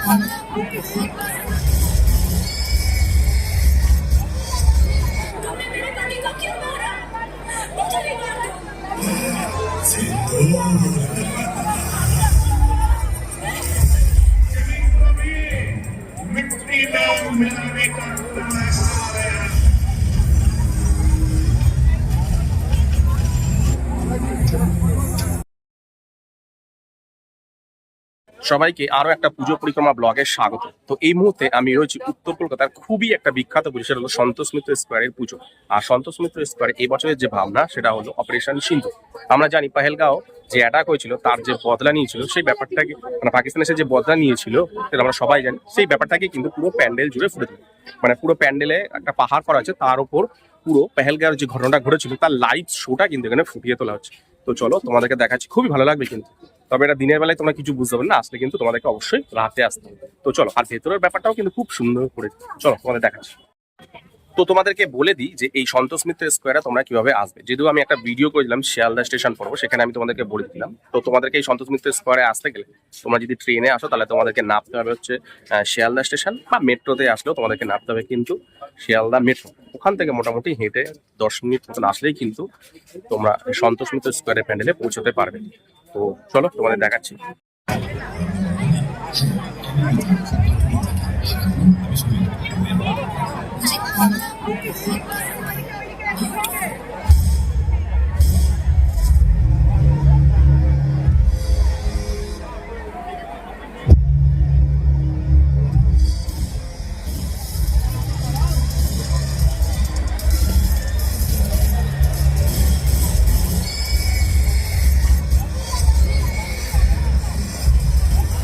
मिट्टी में मिलाने का সবাইকে আরো একটা পুজো পরিক্রমা ব্লগে স্বাগত। তো এই মুহূর্তে আমি রয়েছি উত্তর কলকাতার খুবই একটা বিখ্যাত পুজো, সেটা হলো সন্তোষ মিত্র স্কোয়ারের পুজো। আর সন্তোষ মিত্র স্কোয়ারে এই বছরের যে ভাবনা সেটা হলো অপারেশন সিন্ধু। আমরা জানি পেহেলগাঁও যে অ্যাটাক হয়েছিল তার যে বদলা নিয়েছিল সেই ব্যাপারটাকে, মানে পাকিস্তান এসে যে বদলা নিয়েছিল সেটা আমরা সবাই জানি। সেই ব্যাপারটাকে কিন্তু পুরো প্যান্ডেল জুড়ে ফুটে তোলে, মানে পুরো প্যান্ডেলে একটা পাহাড় করা আছে, তার উপর পুরো পেহেলগাঁওর যে ঘটনাটা ঘটেছিল তার লাইভ শোটা কিন্তু এখানে ফুটিয়ে তোলা হচ্ছে। তো চলো তোমাদেরকে দেখাচ্ছি, খুবই ভালো লাগবে কিন্তু। তবে এটা দিনের বেলায় তোমরা কিছু বুঝতে পারবে না, আসলে কিন্তু তোমাদেরকে অবশ্যই রাতে আসতে হবে। তো চলো, আর ভেতরের ব্যাপারটাও কিন্তু খুব সুন্দর করে চলো তোমাদের দেখাচ্ছি। তো তোমাদেরকে বলে দিই যে এই সন্তোষ মিত্র স্কোয়ারে তোমরা কিভাবে আসবে। যেহেতু আমি একটা ভিডিও করেছিলাম শিয়ালদা স্টেশন পড়বো, সেখানে আমি তোমাদেরকে বলে দিলাম। তো তোমাদেরকে এই সন্তোষ মিত্র স্কোয়ারে আসতে গেলে তোমরা যদি ট্রেনে আসো তাহলে তোমাদেরকে নামতে হবে হচ্ছে শিয়ালদা স্টেশন, বা মেট্রোতে আসলেও তোমাদেরকে নামতে হবে কিন্তু শিয়ালদা মেট্রো। ওখান থেকে মোটামুটি হেঁটে 10 মিনিট মতন আসলেই কিন্তু তোমরা সন্তোষ মিত্র স্কোয়ারের প্যান্ডেলে পৌঁছতে পারবে। তো চলো তোমাদের দেখাচ্ছি।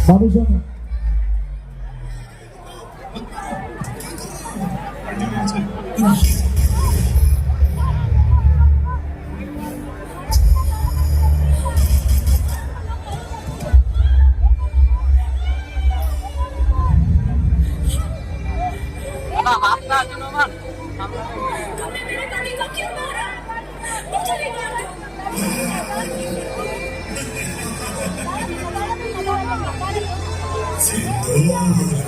বাবুজানা सिंदूर